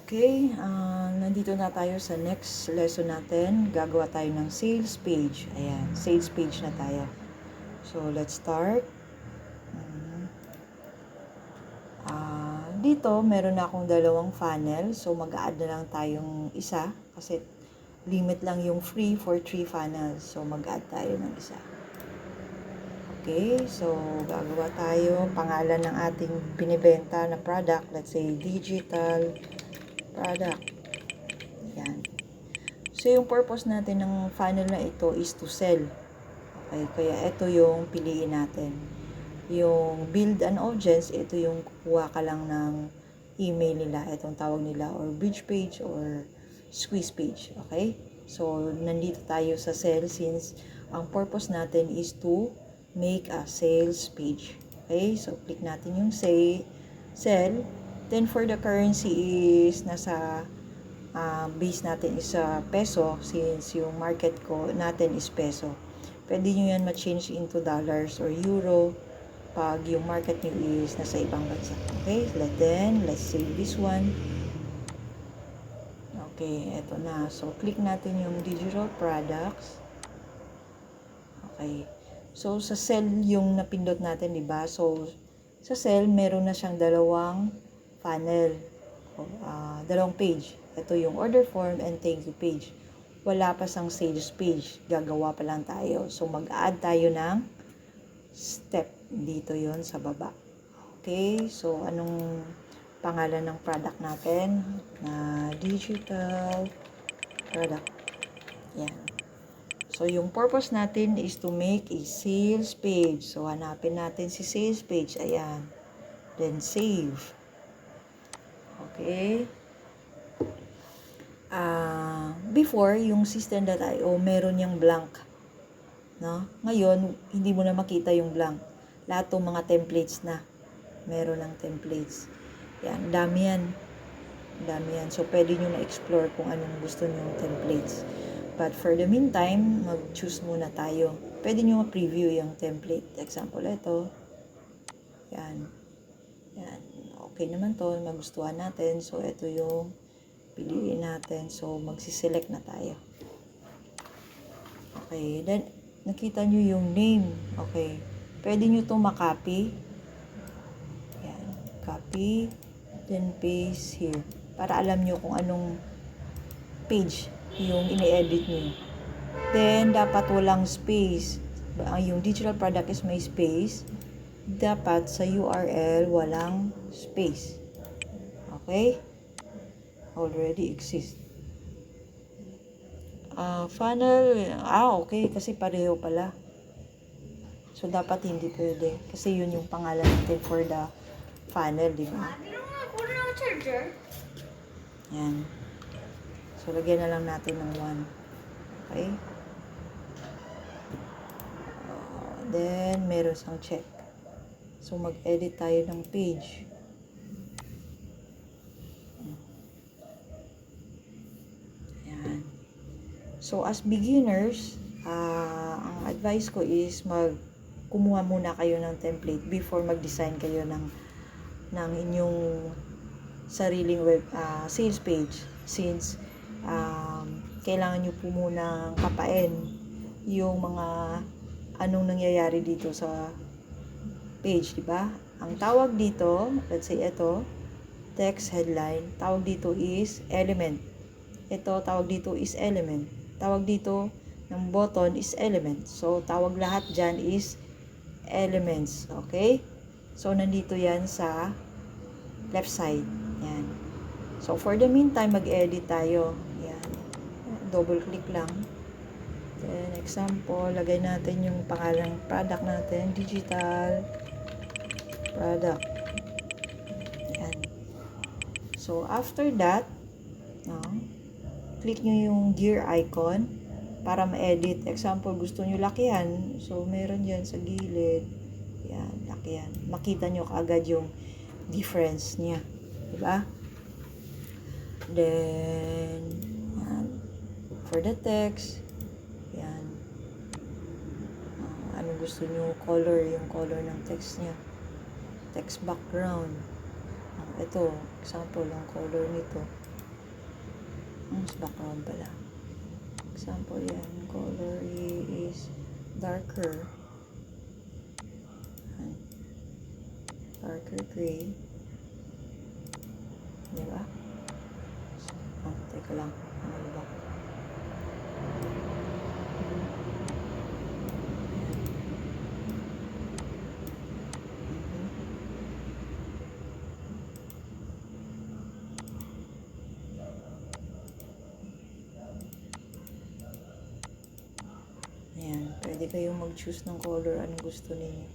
Okay, nandito na tayo sa next lesson natin. Gagawa tayo ng sales page. Ayan, sales page na tayo. So, let's start. Dito, meron na akong dalawang funnel. So, mag-add na lang tayong isa. Kasi, limit lang yung free for 3 funnels. So, mag-add tayo ng isa. Okay, so, gagawa tayo. Pangalan ng ating binibenta na product. Let's say, digital product. Yan. So, yung purpose natin ng funnel na ito is to sell. Okay, kaya ito yung piliin natin. Yung build an audience, ito yung kukuha ka lang ng email nila. Itong tawag nila or bridge page or squeeze page. Okay? So, nandito tayo sa sell since ang purpose natin is to make a sales page. Okay? So, click natin yung say, sell. Then, for the currency is nasa base natin is peso since yung market ko natin is peso. Pwede nyo yan ma-change into dollars or euro pag yung market nyo is nasa ibang bansa. Okay, let's save this one. Okay, eto na. So, click natin yung digital products. Okay. So, sa cell yung napindot natin, di ba? So, sa cell, meron na siyang dalawang funnel. Dalawang page. Ito yung order form and thank you page. Wala pa sang sales page. Gagawa pa lang tayo. So, mag-add tayo ng step. Dito yon sa baba. Okay? So, anong pangalan ng product natin? Na digital product. Yan. So, yung purpose natin is to make a sales page. So, hanapin natin si sales page. Ayan. Then, save. Okay? Before, yung system.io, meron yung blank. No? Ngayon, hindi mo na makita yung blank. Lahat ng mga templates na. Meron ng templates. Yan, dami yan. Dami yan. So, pwede nyo na-explore kung anong gusto nyo yung templates. But for the meantime, mag-choose muna tayo. Pwede nyo ma-preview yung template. Example, ito. Yan. Yan. Okay naman to. Magustuhan natin. So, ito yung piliin natin. So, magsiselect na tayo. Okay. Then, nakita nyo yung name. Okay. Pwede nyo itong makopy. Yan. Copy. Then, paste here. Para alam nyo kung anong page yung ini-edit nyo. Then, dapat walang space. Yung digital product is may space. Dapat sa URL walang space. Okay? Already exist. Funnel, okay, kasi pareho pala. So, dapat hindi pwede. Kasi yun yung pangalan natin for the funnel, di ba? Yan. So, lagyan na lang natin ng 1. Okay? Then, meron sang check. So, mag-edit tayo ng page. Ayan. So, as beginners, ang advice ko is kumuha muna kayo ng template before mag-design kayo ng inyong sariling web sales page since kailangan nyo po muna kapain yung mga anong nangyayari dito sa page, di ba? Ang tawag dito, let's say ito, text headline, tawag dito is element. Ito, tawag dito is element. Tawag dito ng button is element. So, tawag lahat dyan is elements. Okay? So, nandito yan sa left side. Yan. So, for the meantime, mag-edit tayo. Yan. Double click lang. Then, example, lagay natin yung pangalang product natin. Digital product. Yan. So, after that, click nyo yung gear icon para ma-edit. Example, gusto nyo lakihan. So, meron dyan sa gilid. Yan, lakihan. Makita nyo kaagad yung difference niya. Diba? Then, yan. For the text, yan. Ano gusto nyo? Color, yung color ng text niya. Text background. Ito, example, ang color nito. Mas background pala. Example yan, color is darker. Darker gray. Diba? Oh, teka lang. Ano ba? Ayan, pwede kayong mag-choose ng color anong gusto ninyo.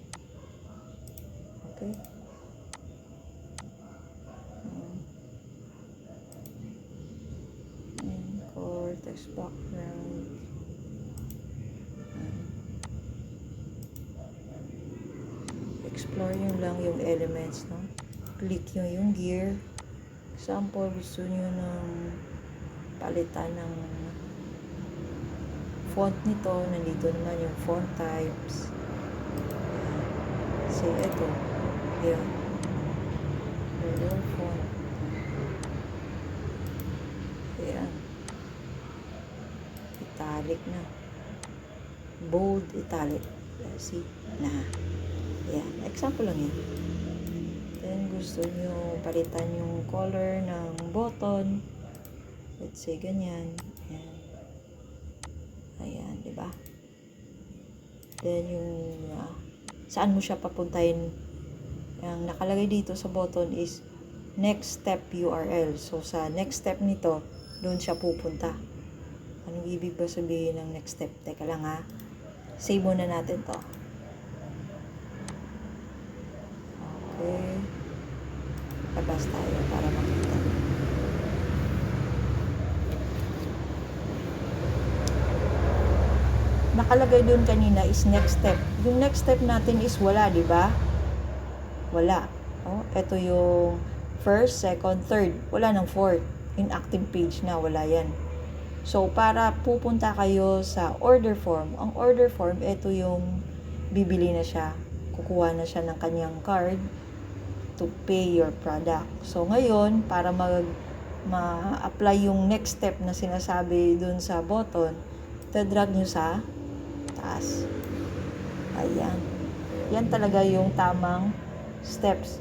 Okay? Ayan, color, text background. Explore nyo lang yung elements, no? Click nyo yung gear. Example, gusto nyo ng palitan ng font nito, nandito naman yung font types. So, ito. Ayan. Color font. Ayan. Italic na. Bold, italic. See? Na. Ayan. Example lang yan. Then, gusto nyo palitan yung color ng button. Let's say, ganyan. Ayan. Ayan, diba? Then, yung saan mo siya papuntahin. Ang nakalagay dito sa button is next step URL. So, sa next step nito, doon siya pupunta. Anong ibig ba sabihin ng next step? Teka lang ha. Save muna natin to. Okay. Labas tayo para makita. Nakalagay doon kanina is next step. Yung next step natin is wala, di ba? Wala. Oh, ito yung first, second, third. Wala ng fourth. Inactive page na, wala yan. So, para pupunta kayo sa order form, ang order form, ito yung bibili na siya. Kukuha na siya ng kanyang card to pay your product. So, ngayon, para ma-apply yung next step na sinasabi dun sa button, drag nyo sa taas. Ayan. Yan talaga yung tamang steps.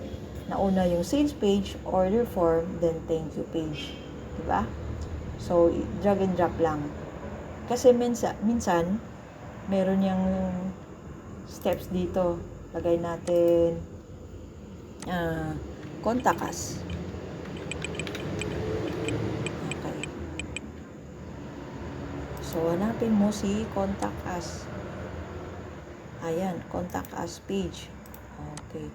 Na una yung sales page, order form, then thank you page. Diba? So, drag and drop lang. Kasi minsan meron yung steps dito. Lagay natin contact us. Okay. So, hanapin mo si contact us. Ayan, contact us page. Okay.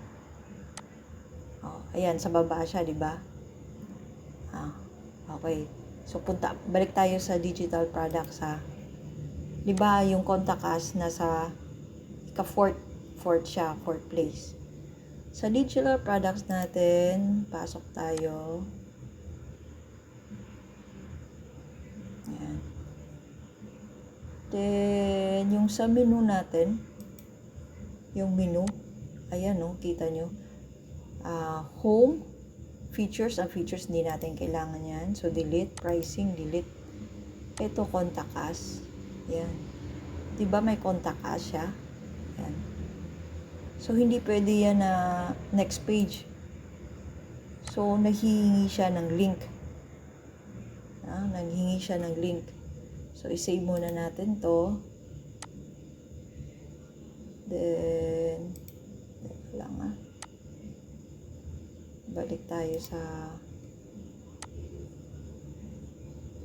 Oh, ayan, sa baba siya, di ba? Okay. So, balik tayo sa digital products, ha? Di ba, yung contact us nasa fourth siya, fourth place. Sa digital products natin, pasok tayo. Ayan. Then, yung sa menu natin, yung menu, ayan, no, kita nyo. Home, features, ang features hindi natin kailangan yan. So, delete, pricing, delete. Ito, contact us. Yan. Diba may contact us siya? Yan. So, hindi pwede yan na next page. So, naghihingi siya ng link. Naghihingi siya ng link. So, isave muna natin to. Then, teka lang balik tayo sa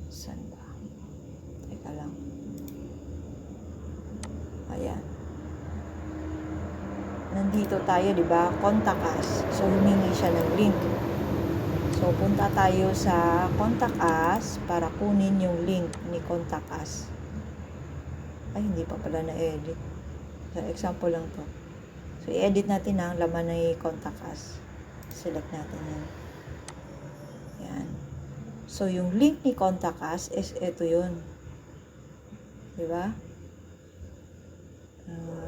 saan ba? Teka lang. Ayan. Nandito tayo, di ba? Contact us. So, humingi siya ng link. So, punta tayo sa contact us para kunin yung link ni contact us. Ay, hindi pa pala na-edit. So, example lang to. So, i-edit natin ang laman ng contact us. Select natin yan. Yan. So, yung link ni contact us is ito yun. Diba?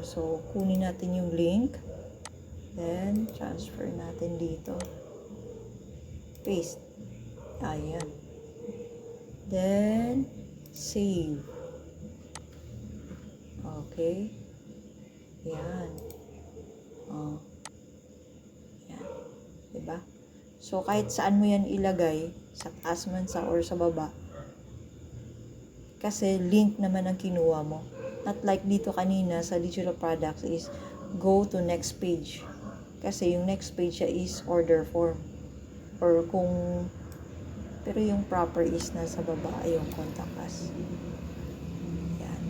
So, kunin natin yung link. Then, transfer natin dito. Paste. Ayan. Then, save. Okay. Yan. Oh. Yan. Diba? So, kahit saan mo yan ilagay, sa taas man sa or sa baba, kasi link naman ang kinuha mo. Not like dito kanina sa digital products is go to next page. Kasi yung next page siya is order form. Or kung, pero yung proper is nasa baba ay yung contact us. Yan.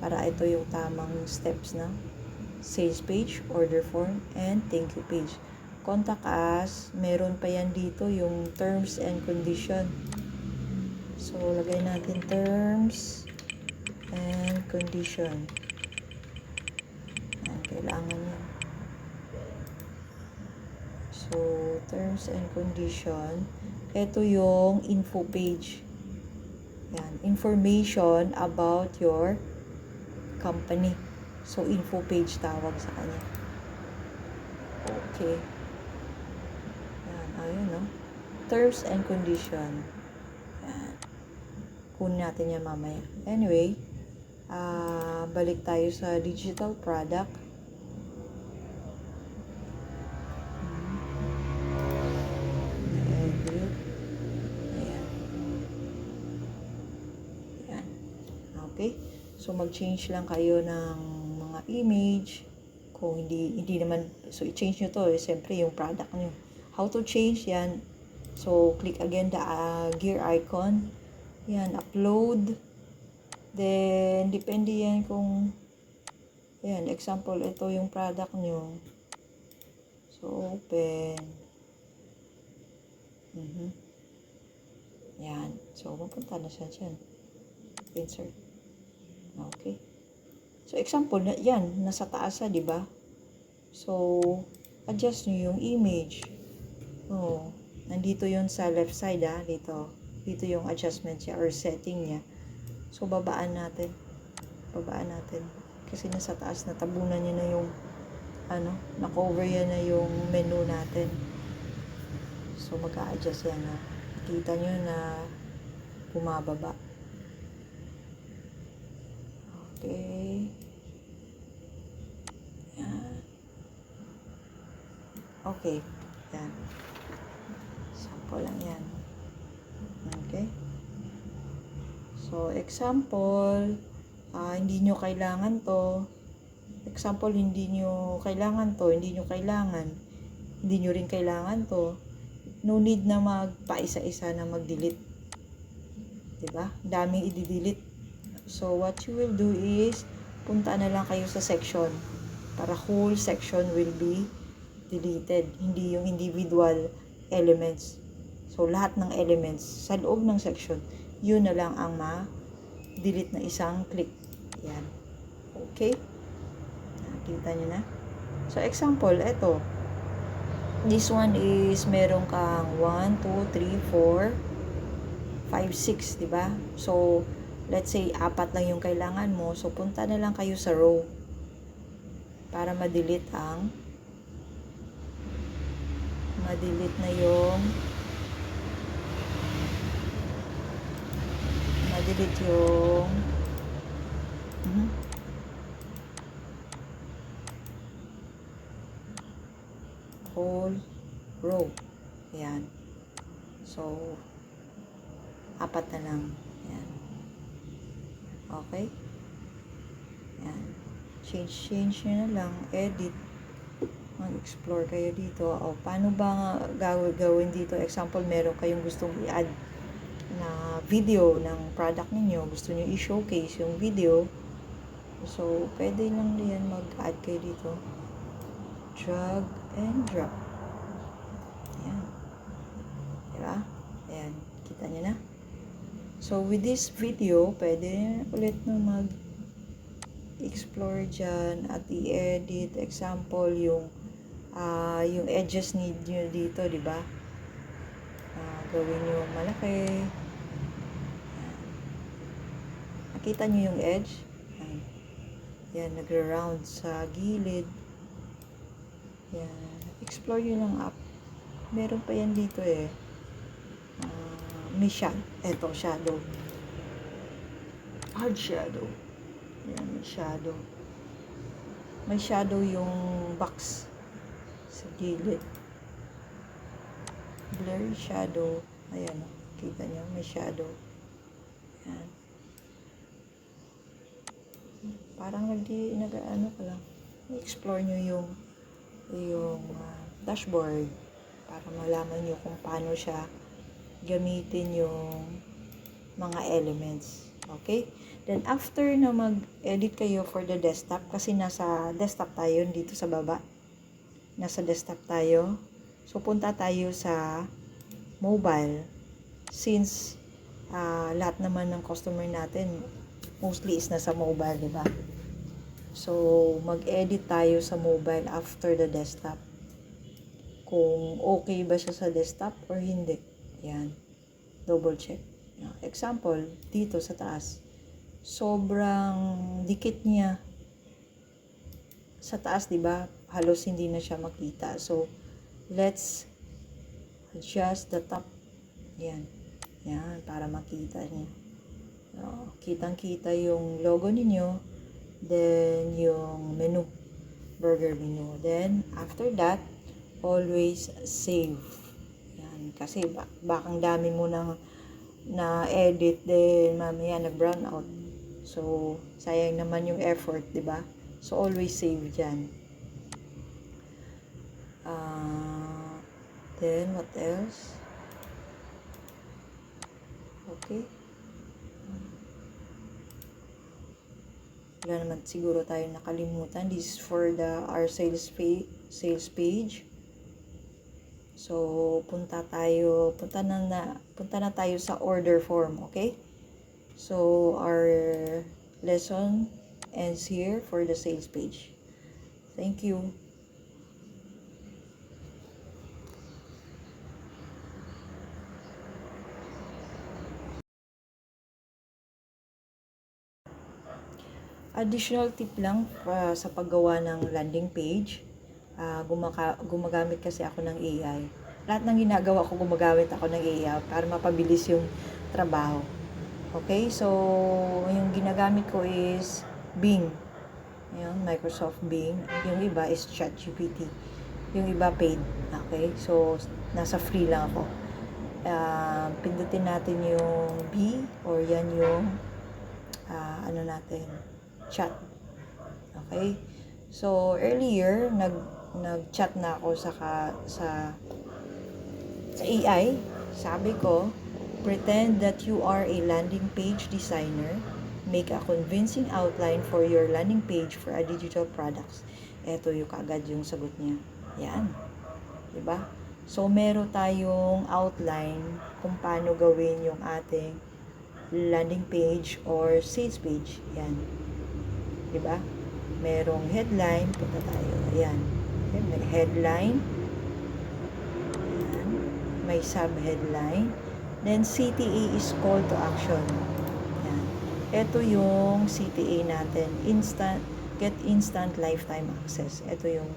Para ito yung tamang steps na sales page, order form, and thank you page. Contact us, meron pa yan dito yung terms and condition. So, lagay natin terms and condition. Yan, kailangan yan. So, terms and condition. Ito yung info page. Yan, information about your company. So, info page tawag sa kanya. Okay. Yan, ayun, no? Terms and condition. Yan. Kunin natin yan mamaya. Anyway, balik tayo sa digital product. Edit. Ayan. Ayan. Okay. So, mag-change lang kayo ng mga image. Kung hindi naman, so i-change nyo to. Siyempre, yung product nyo. How to change yan? So, click again the gear icon. Yan, upload. Then, depende yan kung, yan, example, ito yung product nyo. So, open. Yan. So, mapunta na siya dyan. Insert. Okay. So, example, yan, nasa taas na, di ba? So, adjust nyo yung image. Oh, nandito yun sa left side, dito. Dito yung adjustment niya or setting niya. So, babaan natin. Babaan natin. Kasi nasa taas, natabunan niya na yung, na-cover yan na yung menu natin. So, mag-a-adjust yan, Kita nyo na bumababa. Okay. Yan. Okay. Yan. Sample lang yan. Okay. So, example, hindi nyo kailangan to. Example, hindi nyo kailangan to. Hindi nyo kailangan. Hindi nyo rin kailangan to. No need na magpa-isa-isa na mag-delete. Diba? Daming i-delete. So, what you will do is, punta na lang kayo sa section. Para whole section will be deleted. Hindi yung individual elements. So, lahat ng elements sa loob ng section, yun na lang ang ma-delete na isang click. Yan. Okay? Nakita nyo na? So, example, eto. This one is meron kang 1, 2, 3, 4, 5, 6, diba? So, let's say, 4 lang yung kailangan mo. So, punta na lang kayo sa row para ma-delete na yung whole row. Ayan. So, 4 na lang. Ayan. Okay? Ayan. Change nyo na lang. Edit. Mag-explore kayo dito. O, paano ba gawin dito? Example, meron kayong gustong i-add na video ng product ninyo. Gusto nyo i-showcase yung video. So, pwede lang yan mag-add kayo dito. Drag and drop. Ayan. Diba? Ayan. Kita nyo na? So, with this video, pwede ulit na mag-explore dyan at i-edit. Example, yung edges nyo dito, diba? Gawin nyo malaki. Ayan. Nakita nyo yung edge? Ayan. Yan, nagra-round sa gilid. Yan. Explore nyo lang up. Meron pa yan dito may shadow. Eto, shadow. Hard shadow. Yan, may shadow. May shadow yung box sa gilid. Blurry shadow. Ayan, kita nyo, may shadow. Yan. Parang ano ka lang. I-explore nyo yung dashboard para malaman nyo kung paano siya gamitin yung mga elements. Okay? Then, after na mag-edit kayo for the desktop, kasi nasa desktop tayo dito sa baba. Nasa desktop tayo. So, punta tayo sa mobile. Since lahat naman ng customer natin mostly is nasa mobile, di ba? So, mag-edit tayo sa mobile after the desktop. Kung okay ba siya sa desktop or hindi. Yan. Double check. Example, dito sa taas. Sobrang dikit niya sa taas, di ba? Halos hindi na siya makita. So, let's adjust the top. Yan. Yan, para makita niya. Kitang-kita yung logo ninyo. Then, yung menu. Burger menu. Then, after that, always save. Yan. Kasi, bakang dami mo na edit, then mamaya nag-brown out. So, sayang naman yung effort, di ba? So, always save dyan. Then, what else? Okay. Wala naman siguro tayo nakalimutan. This is for our sales page. So, punta na tayo sa order form, okay? So, our lesson ends here for the sales page. Thank you. Additional tip lang sa paggawa ng landing page. Gumagamit kasi ako ng AI. Lahat ng ginagawa ko, gumagamit ako ng AI para mapabilis yung trabaho. Okay? So, yung ginagamit ko is Bing. Yung Microsoft Bing. Yung iba is ChatGPT. Yung iba paid. Okay? So, nasa free lang ako. Pindutin natin yung B or yan yung chat. Okay? So, earlier, nag-chat na ako sa AI. Sabi ko, pretend that you are a landing page designer. Make a convincing outline for your landing page for a digital products. Ito yung kagad yung sagot niya. Yan. Diba? So, meron tayong outline kung paano gawin yung ating landing page or sales page. Yan. Diba? Merong headline. Punta tayo. Ayan. Okay, may headline. Ayan. May sub-headline. Then, CTA is call to action. Ayan. Ito yung CTA natin. Get instant lifetime access. Ito yung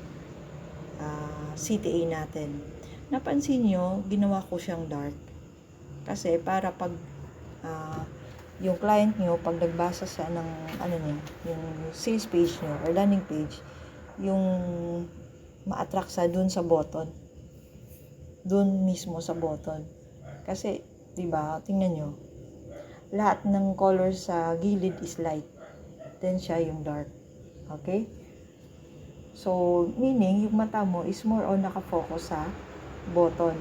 CTA natin. Napansin nyo, ginawa ko siyang dark. Kasi para pag yung client nyo, pag nagbasa siya ng yung sales page nyo or landing page, yung ma-attract sa dun sa button. Dun mismo sa button. Kasi, diba, tingnan nyo, lahat ng color sa gilid is light. Then siya yung dark. Okay? So, meaning, yung mata mo is more on nakafocus sa button.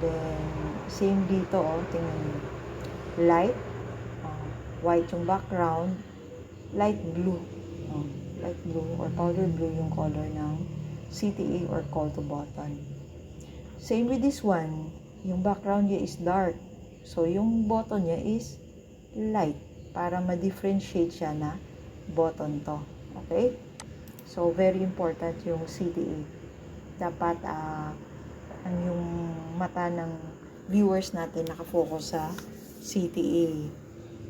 Then, same dito, tingnan nyo. Light, white yung background, light blue or powder blue yung color ng CTA or call to button. Same with this one, yung background niya is dark, so yung button niya is light para ma-differentiate siya na button to. Okay? So, very important yung CTA. Dapat ang yung mata ng viewers natin nakafocus sa CTA.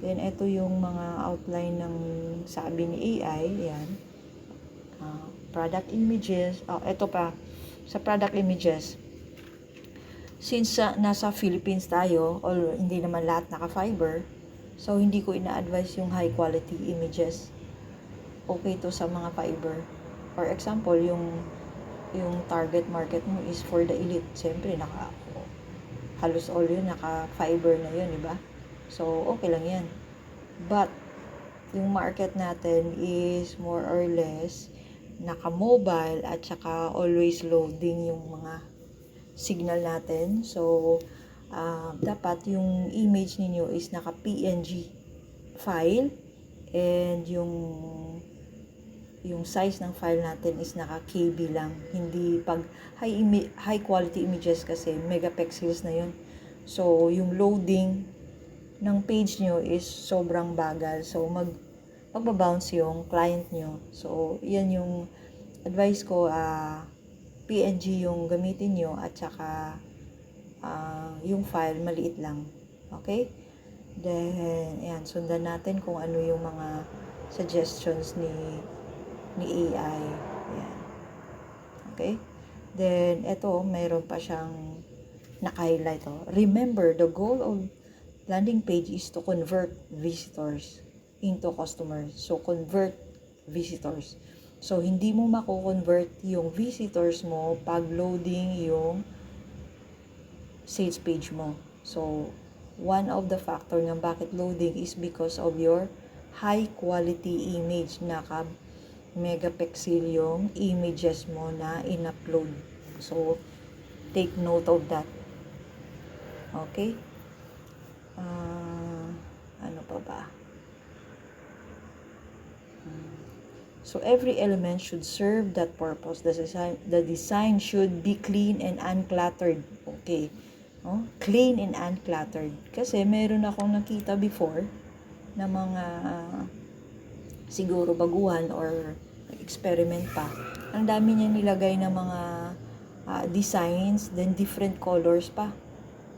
Then, ito yung mga outline ng sabi ni AI. Yan. Product images. Ito pa. Sa product images. since nasa Philippines tayo, or hindi naman lahat naka-fiber, so hindi ko ina-advise yung high quality images. Okay to sa mga fiber. For example, yung target market mo is for the elite. Siyempre, halos all yun, naka-fiber na yun, di ba? So, okay lang yan. But, yung market natin is more or less naka-mobile at saka always loading yung mga signal natin. So, dapat yung image ninyo is naka-PNG file and yung size ng file natin is naka-KB lang. Hindi pag high quality images kasi megapixels na yun. So, yung loading ng page nyo is sobrang bagal. So, magbabounce yung client nyo. So, yan yung advice ko, PNG yung gamitin nyo at saka yung file maliit lang. Okay? Then, ayan, sundan natin kung ano yung mga suggestions ni AI. Ayan. Okay? Then, eto, mayroon pa siyang naka-highlight. Remember, the goal of landing page is to convert visitors into customers. So, convert visitors. So, hindi mo mako-convert yung visitors mo pag loading yung sales page mo. So, one of the factor ng bakit loading is because of your high quality image. Megapixel yung images mo na in-upload. So, take note of that. Okay? Ano pa ba? So, every element should serve that purpose. The design should be clean and uncluttered. Okay. Clean and uncluttered. Kasi meron akong nakita before na mga siguro baguhan or experiment pa. Ang dami niya nilagay na mga designs, then different colors pa.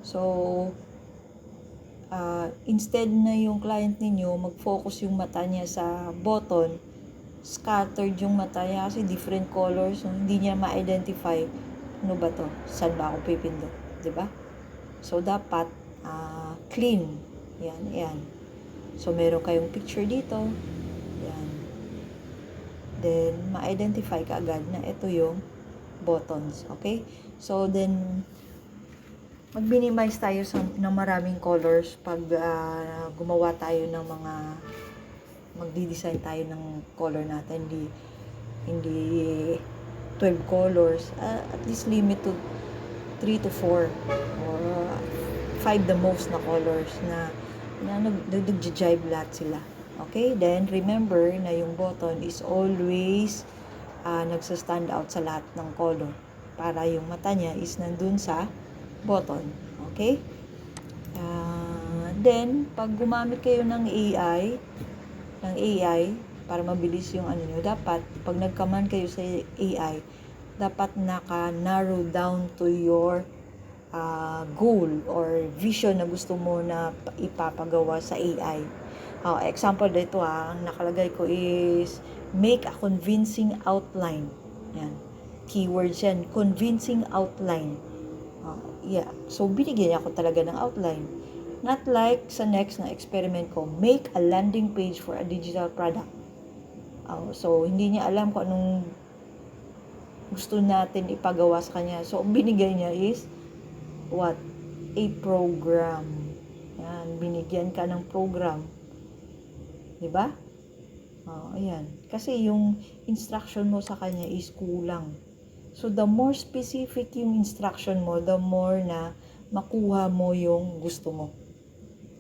So, instead na yung client ninyo mag-focus yung mata niya sa button, scattered yung mata niya kasi different colors, so hindi niya ma-identify ano ba to, saan ba ako pipindot, di ba? So, dapat clean. Yan. So, meron kayong picture dito. Yan. Then, ma-identify ka agad na ito yung buttons. Okay? So, then, mag-minimize tayo ng maraming colors pag gumawa tayo ng mga magdi-design tayo ng color natin. Hindi 12 colors. At least limit to 3 to 4 or 5 the most na colors na nag-jive lahat sila. Okay? Then, remember na yung button is always nagsa-stand out sa lahat ng color para yung mata niya is nandun sa button. Okay? Then, pag gumamit kayo ng AI, para mabilis yung ano nyo, dapat, pag nag-command kayo sa AI, dapat naka-narrow down to your goal or vision na gusto mo na ipapagawa sa AI. Example dito ang nakalagay ko is make a convincing outline. Yan. Keywords yan. Convincing outline. Yeah. So, binigyan ako talaga ng outline. Not like sa next na experiment ko, make a landing page for a digital product. So, hindi niya alam kung anong gusto natin ipagawa sa kanya. So, binigay niya is what? A program. Yan. Binigyan ka ng program. Diba? Ayan. Kasi yung instruction mo sa kanya is kulang. So, the more specific yung instruction mo, the more na makuha mo yung gusto mo.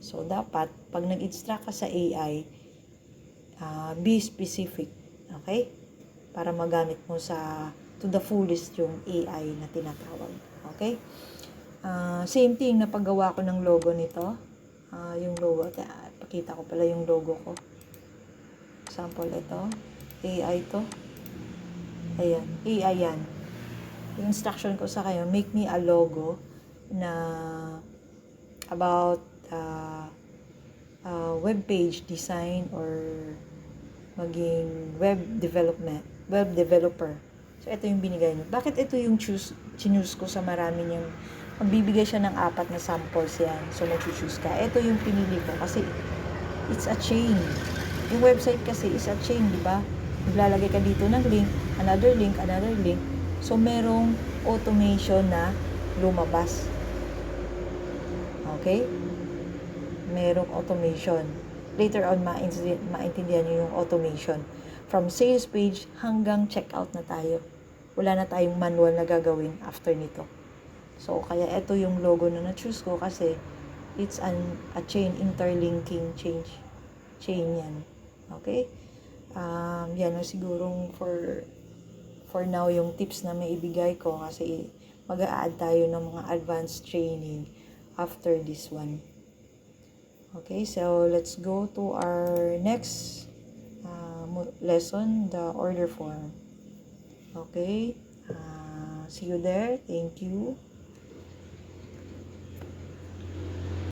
So, dapat, pag nag-instruct ka sa AI, be specific. Okay? Para magamit mo to the fullest yung AI na tinatawag. Okay? Same thing na paggawa ko ng logo nito. Yung logo, pakita ko pala yung logo ko. Example, ito. AI to. Ayan. AI yan. Yung instruction ko sa kayo, make me a logo na about web page design or maging web developer. So, ito yung binigay niyo. Bakit ito yung choose ko sa marami niyang magbibigay siya ng 4 na samples yan. So, mag-choose ka. Ito yung pinili ko kasi it's a chain. Yung website kasi is a chain, di ba? Maglalagay ka dito ng link, another link, another link. So, merong automation na lumabas. Okay? Merong automation. Later on, maintindihan nyo yung automation. From sales page hanggang checkout na tayo. Wala na tayong manual na gagawin after nito. So, kaya ito yung logo na na-choose ko kasi it's a chain, interlinking chain yan. Okay? Yan na sigurong for now yung tips na may ibigay ko kasi mag-a-add tayo ng mga advanced training after this one. Okay, so let's go to our next lesson, the order form. Okay? See you there. Thank you.